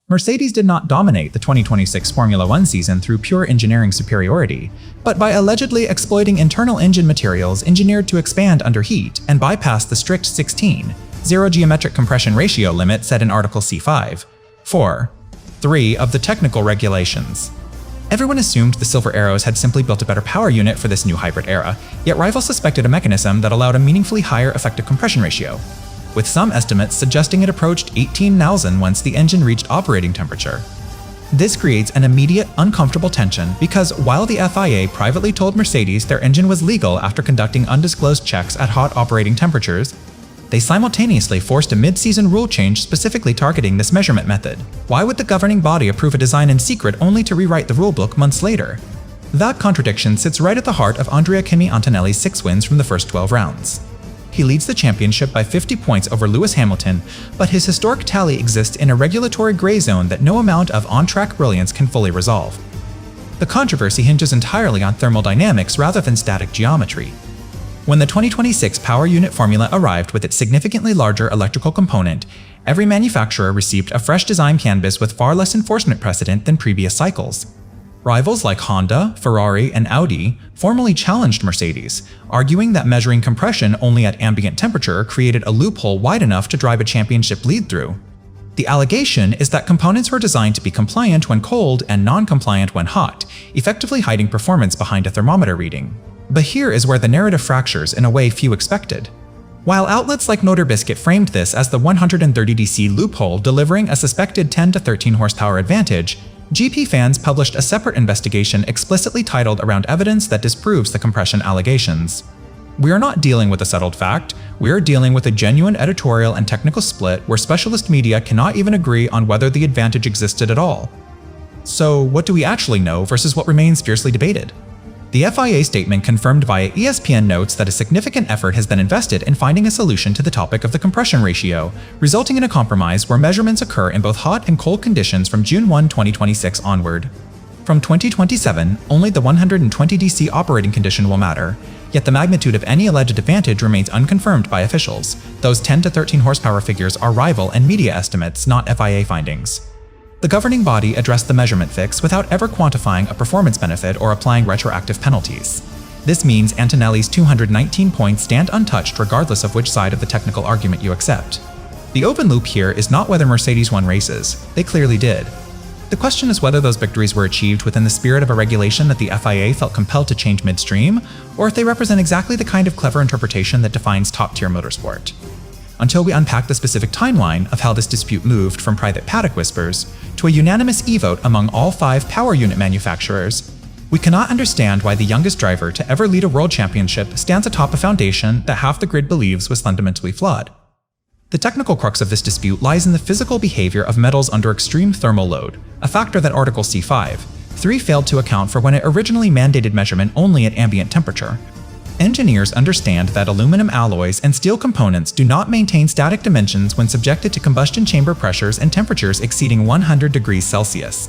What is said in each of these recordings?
Mercedes did not dominate the 2026 Formula One season through pure engineering superiority, but by allegedly exploiting internal engine materials engineered to expand under heat and bypass the strict 16:0 geometric compression ratio limit set in Article C5.4.3 of the technical regulations. Everyone assumed the Silver Arrows had simply built a better power unit for this new hybrid era, yet rivals suspected a mechanism that allowed a meaningfully higher effective compression ratio, with some estimates suggesting it approached 18,000 once the engine reached operating temperature. This creates an immediate, uncomfortable tension because while the FIA privately told Mercedes their engine was legal after conducting undisclosed checks at hot operating temperatures, they simultaneously forced a mid-season rule change specifically targeting this measurement method. Why would the governing body approve a design in secret only to rewrite the rulebook months later? That contradiction sits right at the heart of Andrea Kimi Antonelli's 6 wins from the first 12 rounds. He leads the championship by 50 points over Lewis Hamilton, but his historic tally exists in a regulatory gray zone that no amount of on-track brilliance can fully resolve. The controversy hinges entirely on thermodynamics rather than static geometry. When the 2026 power unit formula arrived with its significantly larger electrical component, every manufacturer received a fresh design canvas with far less enforcement precedent than previous cycles. Rivals like Honda, Ferrari, and Audi formally challenged Mercedes, arguing that measuring compression only at ambient temperature created a loophole wide enough to drive a championship lead through. The allegation is that components were designed to be compliant when cold and non-compliant when hot, effectively hiding performance behind a thermometer reading. But here is where the narrative fractures in a way few expected. While outlets like Motor Biscuit framed this as the 130 DC loophole delivering a suspected 10 to 13 horsepower advantage, GP fans published a separate investigation explicitly titled around evidence that disproves the compression allegations. We are not dealing with a settled fact, we are dealing with a genuine editorial and technical split where specialist media cannot even agree on whether the advantage existed at all. So what do we actually know versus what remains fiercely debated? The FIA statement confirmed via ESPN notes that a significant effort has been invested in finding a solution to the topic of the compression ratio, resulting in a compromise where measurements occur in both hot and cold conditions from June 1, 2026 onward. From 2027, only the 120 DC operating condition will matter, yet the magnitude of any alleged advantage remains unconfirmed by officials. Those 10 to 13 horsepower figures are rival and media estimates, not FIA findings. The governing body addressed the measurement fix without ever quantifying a performance benefit or applying retroactive penalties. This means Antonelli's 219 points stand untouched regardless of which side of the technical argument you accept. The open loop here is not whether Mercedes won races, they clearly did. The question is whether those victories were achieved within the spirit of a regulation that the FIA felt compelled to change midstream, or if they represent exactly the kind of clever interpretation that defines top-tier motorsport. Until we unpack the specific timeline of how this dispute moved from private paddock whispers to a unanimous e-vote among all 5 power unit manufacturers, we cannot understand why the youngest driver to ever lead a world championship stands atop a foundation that half the grid believes was fundamentally flawed. The technical crux of this dispute lies in the physical behavior of metals under extreme thermal load, a factor that Article C5.3 failed to account for when it originally mandated measurement only at ambient temperature. Engineers understand that aluminum alloys and steel components do not maintain static dimensions when subjected to combustion chamber pressures and temperatures exceeding 100 degrees Celsius.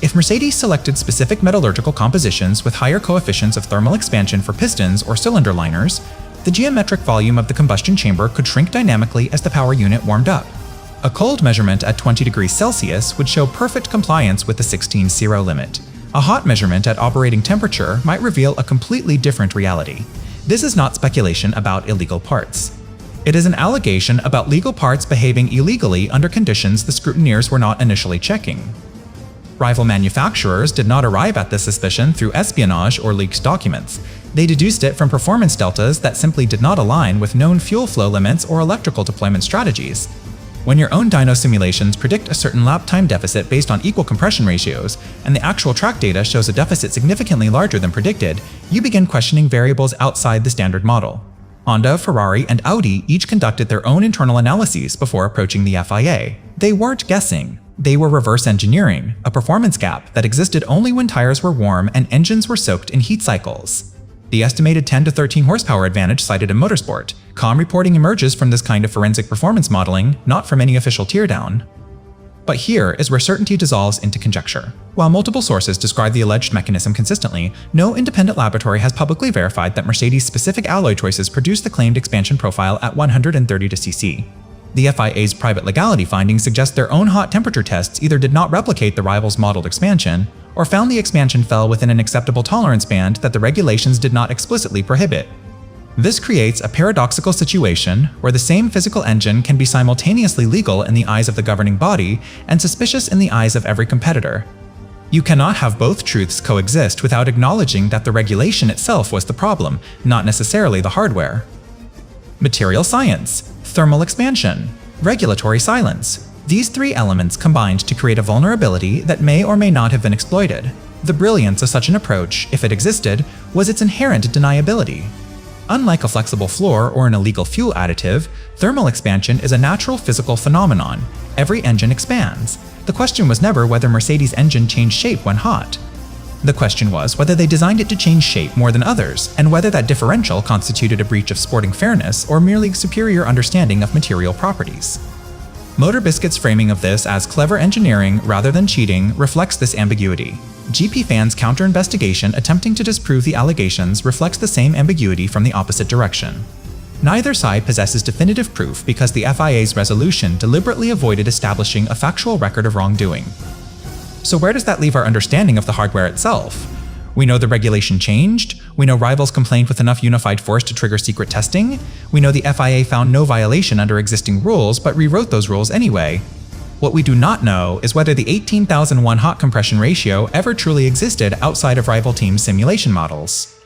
If Mercedes selected specific metallurgical compositions with higher coefficients of thermal expansion for pistons or cylinder liners, the geometric volume of the combustion chamber could shrink dynamically as the power unit warmed up. A cold measurement at 20 degrees Celsius would show perfect compliance with the 16:0 limit. A hot measurement at operating temperature might reveal a completely different reality. This is not speculation about illegal parts. It is an allegation about legal parts behaving illegally under conditions the scrutineers were not initially checking. Rival manufacturers did not arrive at this suspicion through espionage or leaked documents. They deduced it from performance deltas that simply did not align with known fuel flow limits or electrical deployment strategies. When your own dyno simulations predict a certain lap time deficit based on equal compression ratios, and the actual track data shows a deficit significantly larger than predicted, you begin questioning variables outside the standard model. Honda, Ferrari, and Audi each conducted their own internal analyses before approaching the FIA. They weren't guessing. They were reverse engineering, a performance gap that existed only when tires were warm and engines were soaked in heat cycles. The estimated 10 to 13 horsepower advantage cited in motorsport. Calm reporting emerges from this kind of forensic performance modeling, not from any official teardown. But here is where certainty dissolves into conjecture. While multiple sources describe the alleged mechanism consistently, no independent laboratory has publicly verified that Mercedes' specific alloy choices produce the claimed expansion profile at 130 cc. The FIA's private legality findings suggest their own hot temperature tests either did not replicate the rival's modeled expansion, or found the expansion fell within an acceptable tolerance band that the regulations did not explicitly prohibit. This creates a paradoxical situation where the same physical engine can be simultaneously legal in the eyes of the governing body and suspicious in the eyes of every competitor. You cannot have both truths coexist without acknowledging that the regulation itself was the problem, not necessarily the hardware. Material science, thermal expansion, regulatory silence. These three elements combined to create a vulnerability that may or may not have been exploited. The brilliance of such an approach, if it existed, was its inherent deniability. Unlike a flexible floor or an illegal fuel additive, thermal expansion is a natural physical phenomenon. Every engine expands. The question was never whether Mercedes' engine changed shape when hot. The question was whether they designed it to change shape more than others, and whether that differential constituted a breach of sporting fairness or merely superior understanding of material properties. Motor Biscuit's framing of this as clever engineering rather than cheating reflects this ambiguity. GP fans' counter-investigation attempting to disprove the allegations reflects the same ambiguity from the opposite direction. Neither side possesses definitive proof because the FIA's resolution deliberately avoided establishing a factual record of wrongdoing. So where does that leave our understanding of the hardware itself? We know the regulation changed, we know rivals complained with enough unified force to trigger secret testing, we know the FIA found no violation under existing rules but rewrote those rules anyway. What we do not know is whether the 18,001 hot compression ratio ever truly existed outside of rival teams' simulation models.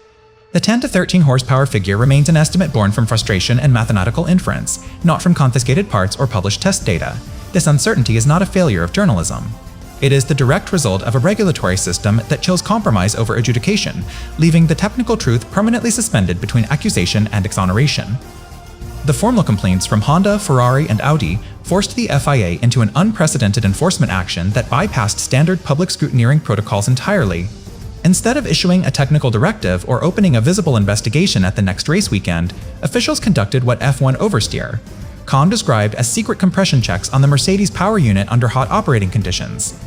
The 10 to 13 horsepower figure remains an estimate born from frustration and mathematical inference, not from confiscated parts or published test data. This uncertainty is not a failure of journalism. It is the direct result of a regulatory system that chose compromise over adjudication, leaving the technical truth permanently suspended between accusation and exoneration. The formal complaints from Honda, Ferrari, and Audi forced the FIA into an unprecedented enforcement action that bypassed standard public scrutineering protocols entirely. Instead of issuing a technical directive or opening a visible investigation at the next race weekend, officials conducted what F1 oversteer. Kahn described as secret compression checks on the Mercedes power unit under hot operating conditions.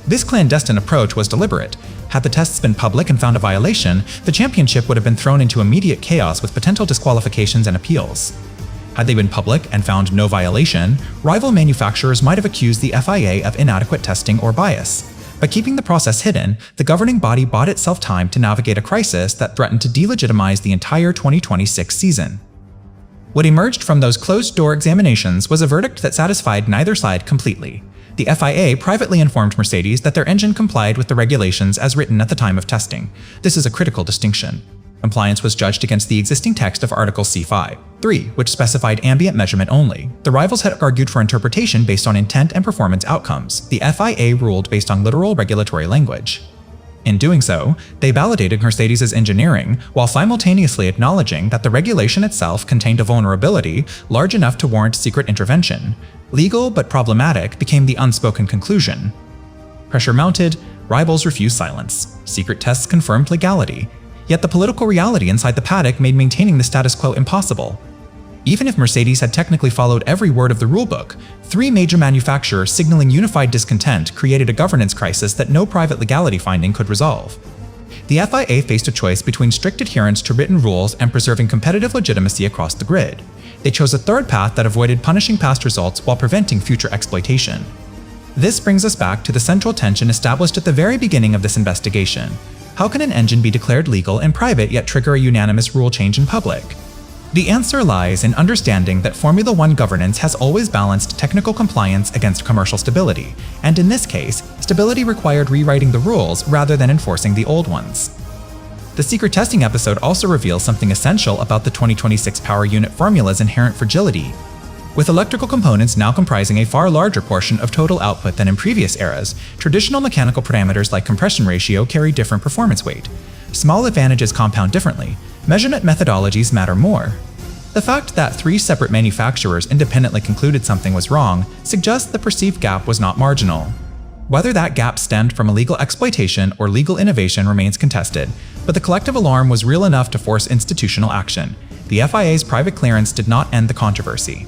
This clandestine approach was deliberate. Had the tests been public and found a violation, the championship would have been thrown into immediate chaos with potential disqualifications and appeals. Had they been public and found no violation, rival manufacturers might have accused the FIA of inadequate testing or bias. By keeping the process hidden, the governing body bought itself time to navigate a crisis that threatened to delegitimize the entire 2026 season. What emerged from those closed-door examinations was a verdict that satisfied neither side completely. The FIA privately informed Mercedes that their engine complied with the regulations as written at the time of testing. This is a critical distinction. Compliance was judged against the existing text of Article C5.3, which specified ambient measurement only. The rivals had argued for interpretation based on intent and performance outcomes. The FIA ruled based on literal regulatory language. In doing so, they validated Mercedes' engineering while simultaneously acknowledging that the regulation itself contained a vulnerability large enough to warrant secret intervention. Legal but problematic became the unspoken conclusion. Pressure mounted, rivals refused silence. Secret tests confirmed legality. Yet the political reality inside the paddock made maintaining the status quo impossible. Even if Mercedes had technically followed every word of the rulebook, three major manufacturers signaling unified discontent created a governance crisis that no private legality finding could resolve. The FIA faced a choice between strict adherence to written rules and preserving competitive legitimacy across the grid. They chose a third path that avoided punishing past results while preventing future exploitation. This brings us back to the central tension established at the very beginning of this investigation. How can an engine be declared legal in private yet trigger a unanimous rule change in public? The answer lies in understanding that Formula One governance has always balanced technical compliance against commercial stability, and in this case, stability required rewriting the rules rather than enforcing the old ones. The secret testing episode also reveals something essential about the 2026 power unit formula's inherent fragility. With electrical components now comprising a far larger portion of total output than in previous eras, traditional mechanical parameters like compression ratio carry different performance weight. Small advantages compound differently. Measurement methodologies matter more. The fact that three separate manufacturers independently concluded something was wrong suggests the perceived gap was not marginal. Whether that gap stemmed from illegal exploitation or legal innovation remains contested, but the collective alarm was real enough to force institutional action. The FIA's private clearance did not end the controversy.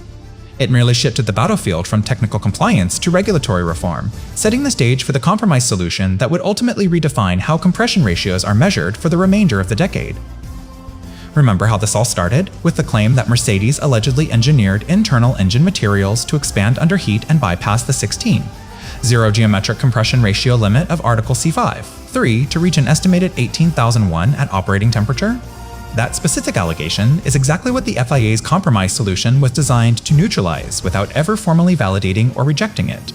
It merely shifted the battlefield from technical compliance to regulatory reform, setting the stage for the compromise solution that would ultimately redefine how compression ratios are measured for the remainder of the decade. Remember how this all started? With the claim that Mercedes allegedly engineered internal engine materials to expand under heat and bypass the 16.0 geometric compression ratio limit of Article C5.3 to reach an estimated 18,001 at operating temperature? That specific allegation is exactly what the FIA's compromise solution was designed to neutralize without ever formally validating or rejecting it.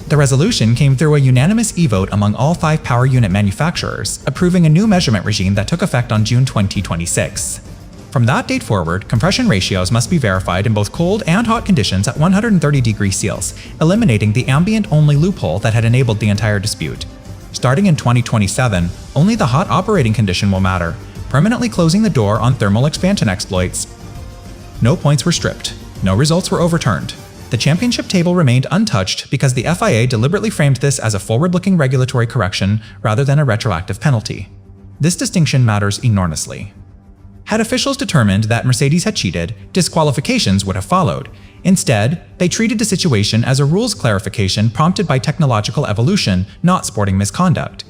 The resolution came through a unanimous e-vote among all 5 power unit manufacturers, approving a new measurement regime that took effect on June 2026. From that date forward, compression ratios must be verified in both cold and hot conditions at 130 degrees Celsius, eliminating the ambient-only loophole that had enabled the entire dispute. Starting in 2027, only the hot operating condition will matter, permanently closing the door on thermal expansion exploits. No points were stripped. No results were overturned. The championship table remained untouched because the FIA deliberately framed this as a forward-looking regulatory correction rather than a retroactive penalty. This distinction matters enormously. Had officials determined that Mercedes had cheated, disqualifications would have followed. Instead, they treated the situation as a rules clarification prompted by technological evolution, not sporting misconduct.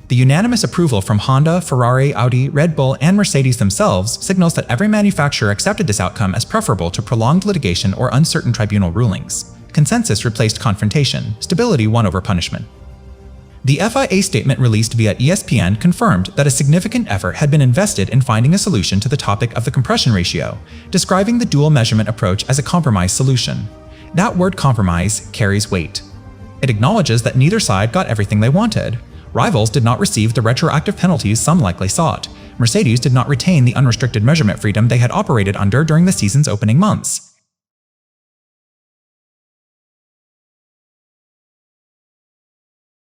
The unanimous approval from Honda, Ferrari, Audi, Red Bull, and Mercedes themselves signals that every manufacturer accepted this outcome as preferable to prolonged litigation or uncertain tribunal rulings. Consensus replaced confrontation, stability won over punishment. The FIA statement released via ESPN confirmed that a significant effort had been invested in finding a solution to the topic of the compression ratio, describing the dual measurement approach as a compromise solution. That word compromise carries weight. It acknowledges that neither side got everything they wanted. Rivals did not receive the retroactive penalties some likely sought. Mercedes did not retain the unrestricted measurement freedom they had operated under during the season's opening months.